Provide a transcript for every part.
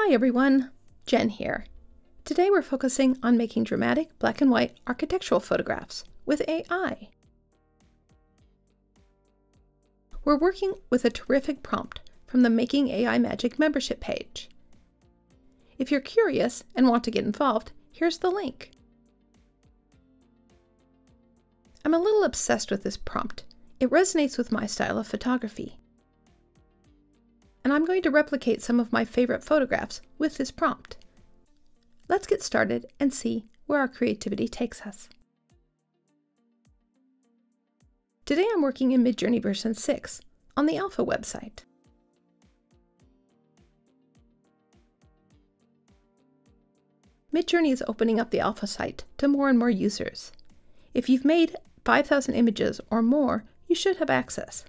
Hi everyone, Jen here. Today we're focusing on making dramatic black and white architectural photographs with AI. We're working with a terrific prompt from the Making AI Magic membership page. If you're curious and want to get involved, here's the link. I'm a little obsessed with this prompt. It resonates with my style of photography. And I'm going to replicate some of my favorite photographs with this prompt. Let's get started and see where our creativity takes us. Today I'm working in Midjourney version 6 on the Alpha website. Midjourney is opening up the Alpha site to more and more users. If you've made 5,000 images or more, you should have access.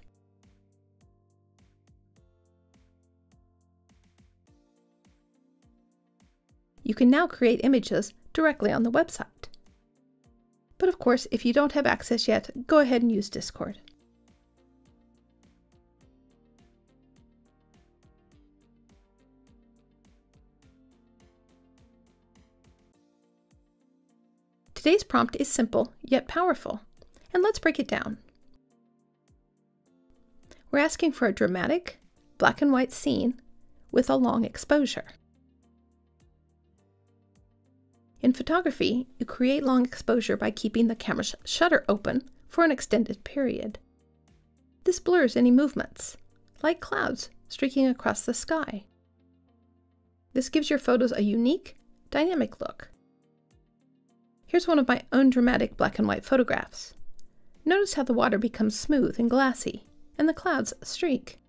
You can now create images directly on the website. But of course, if you don't have access yet, go ahead and use Discord. Today's prompt is simple yet powerful, and let's break it down. We're asking for a dramatic, black and white scene with a long exposure. In photography, you create long exposure by keeping the camera's shutter open for an extended period. This blurs any movements, like clouds streaking across the sky. This gives your photos a unique, dynamic look. Here's one of my own dramatic black and white photographs. Notice how the water becomes smooth and glassy, and the clouds streak.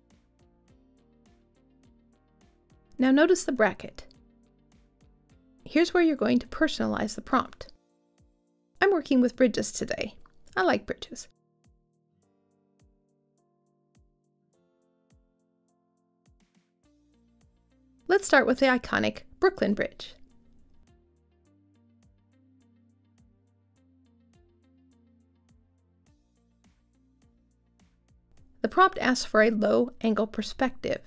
Now notice the bracket. Here's where you're going to personalize the prompt. I'm working with bridges today. I like bridges. Let's start with the iconic Brooklyn Bridge. The prompt asks for a low angle perspective,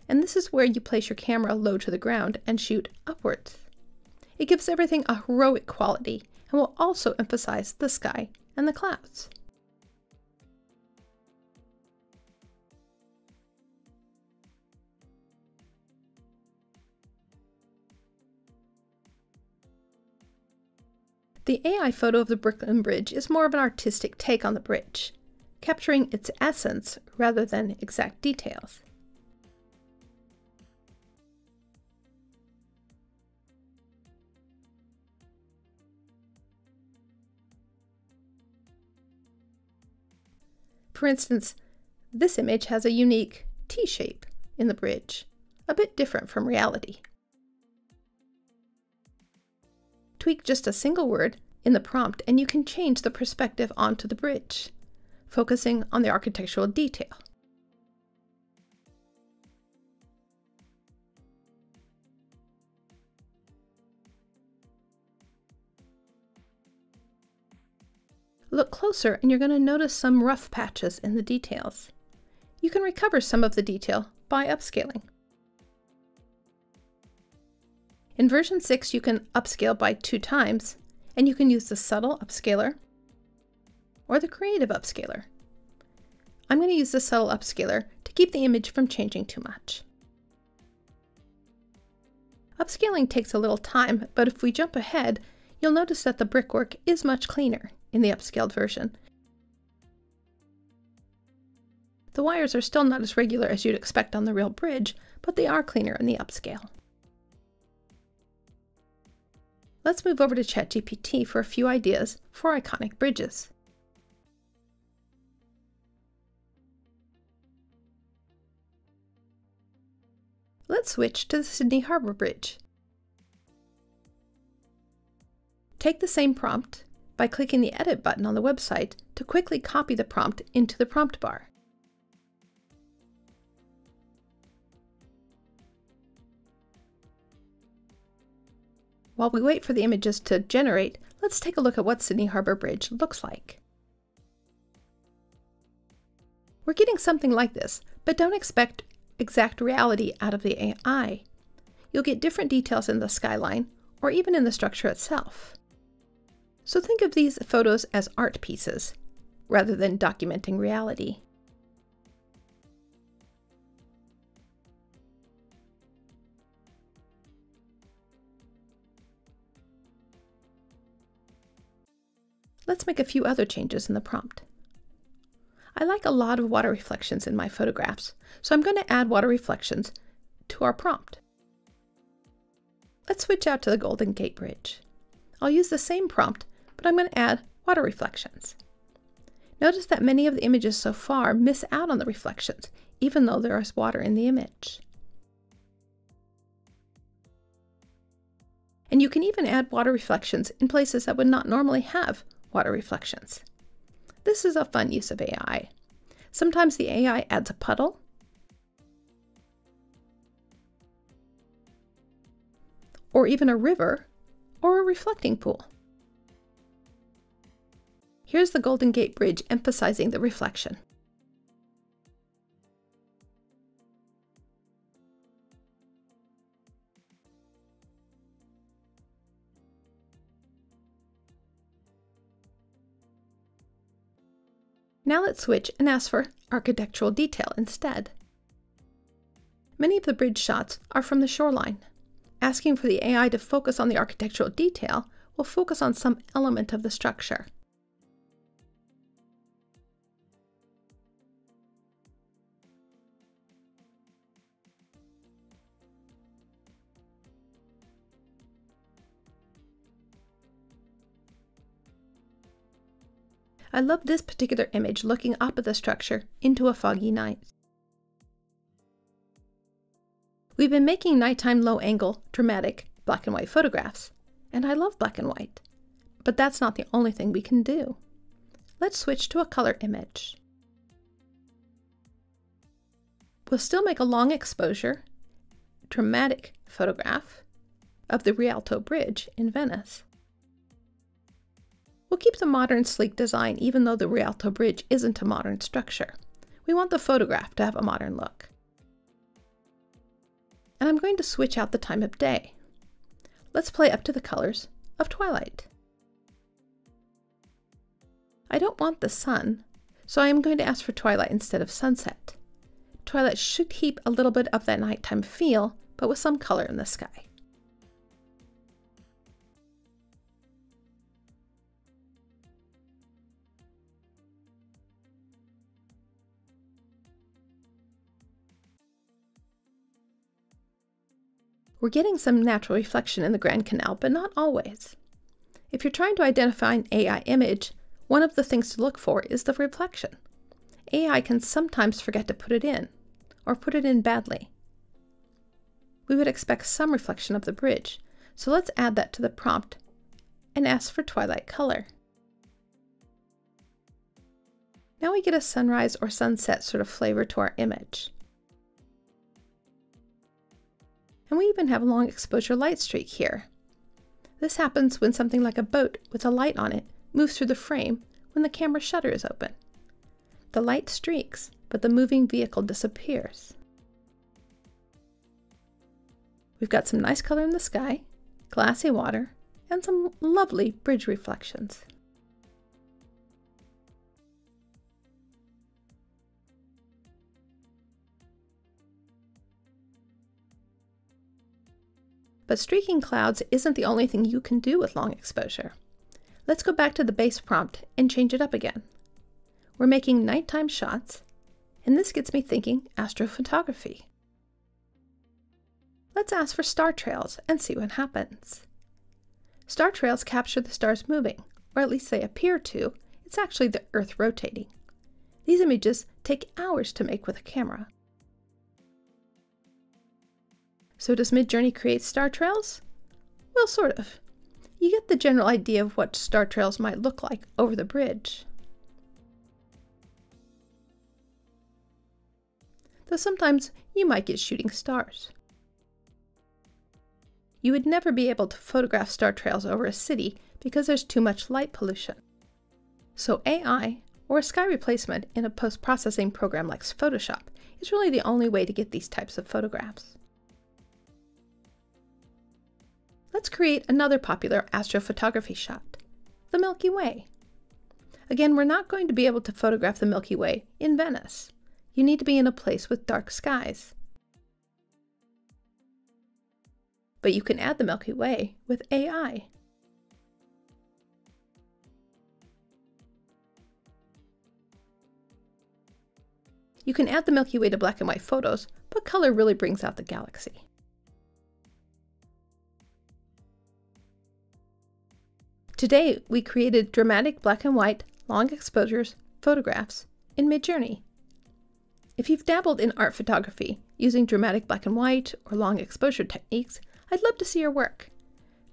and this is where you place your camera low to the ground and shoot upwards. It gives everything a heroic quality and will also emphasize the sky and the clouds. The AI photo of the Brooklyn Bridge is more of an artistic take on the bridge, capturing its essence rather than exact details. For instance, this image has a unique T-shape in the bridge, a bit different from reality. Tweak just a single word in the prompt and you can change the perspective onto the bridge, focusing on the architectural detail. Look closer and you're going to notice some rough patches in the details. You can recover some of the detail by upscaling. In version 6 you can upscale by 2 times, and you can use the subtle upscaler or the creative upscaler. I'm going to use the subtle upscaler to keep the image from changing too much. Upscaling takes a little time, but if we jump ahead, you'll notice that the brickwork is much cleaner in the upscaled version. The wires are still not as regular as you'd expect on the real bridge, but they are cleaner in the upscale. Let's move over to ChatGPT for a few ideas for iconic bridges. Let's switch to the Sydney Harbour Bridge. Take the same prompt by clicking the Edit button on the website to quickly copy the prompt into the prompt bar. While we wait for the images to generate, let's take a look at what Sydney Harbour Bridge looks like. We're getting something like this, but don't expect exact reality out of the AI. you'll get different details in the skyline or even in the structure itself. So think of these photos as art pieces, rather than documenting reality. Let's make a few other changes in the prompt. I like a lot of water reflections in my photographs, so I'm going to add water reflections to our prompt. Let's switch out to the Golden Gate Bridge. I'll use the same prompt, but I'm going to add water reflections. Notice that many of the images so far miss out on the reflections, even though there is water in the image. And you can even add water reflections in places that would not normally have water reflections. This is a fun use of AI. Sometimes the AI adds a puddle, or even a river, or a reflecting pool. Here's the Golden Gate Bridge emphasizing the reflection. Now let's switch and ask for architectural detail instead. Many of the bridge shots are from the shoreline. Asking for the AI to focus on the architectural detail will focus on some element of the structure. I love this particular image looking up at the structure into a foggy night. We've been making nighttime low-angle, dramatic, black and white photographs, and I love black and white. But that's not the only thing we can do. Let's switch to a color image. We'll still make a long exposure, dramatic photograph of the Rialto Bridge in Venice. We'll keep the modern, sleek design even though the Rialto Bridge isn't a modern structure. We want the photograph to have a modern look. And I'm going to switch out the time of day. Let's play up to the colors of twilight. I don't want the sun, so I am going to ask for twilight instead of sunset. Twilight should keep a little bit of that nighttime feel, but with some color in the sky. We're getting some natural reflection in the Grand Canal, but not always. If you're trying to identify an AI image, one of the things to look for is the reflection. AI can sometimes forget to put it in, or put it in badly. We would expect some reflection of the bridge, so let's add that to the prompt and ask for twilight color. Now we get a sunrise or sunset sort of flavor to our image. And we even have a long exposure light streak here. This happens when something like a boat with a light on it moves through the frame when the camera shutter is open. The light streaks, but the moving vehicle disappears. We've got some nice color in the sky, glassy water, and some lovely bridge reflections. But streaking clouds isn't the only thing you can do with long exposure. Let's go back to the base prompt and change it up again. We're making nighttime shots, and this gets me thinking astrophotography. Let's ask for star trails and see what happens. Star trails capture the stars moving, or at least they appear to. It's actually the Earth rotating. These images take hours to make with a camera. So does Midjourney create star trails? Well, sort of. You get the general idea of what star trails might look like over the bridge. Though sometimes you might get shooting stars. You would never be able to photograph star trails over a city because there's too much light pollution. So AI, or a sky replacement in a post-processing program like Photoshop, is really the only way to get these types of photographs. Let's create another popular astrophotography shot, the Milky Way. Again, we're not going to be able to photograph the Milky Way in Venice. You need to be in a place with dark skies. But you can add the Milky Way with AI. You can add the Milky Way to black and white photos, but color really brings out the galaxy. Today, we created dramatic black and white, long exposures photographs in Midjourney. If you've dabbled in art photography using dramatic black and white or long exposure techniques, I'd love to see your work.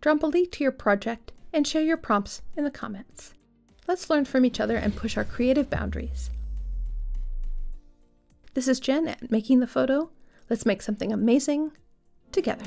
Drop a link to your project and share your prompts in the comments. Let's learn from each other and push our creative boundaries. This is Jen at Making the Photo. Let's make something amazing together.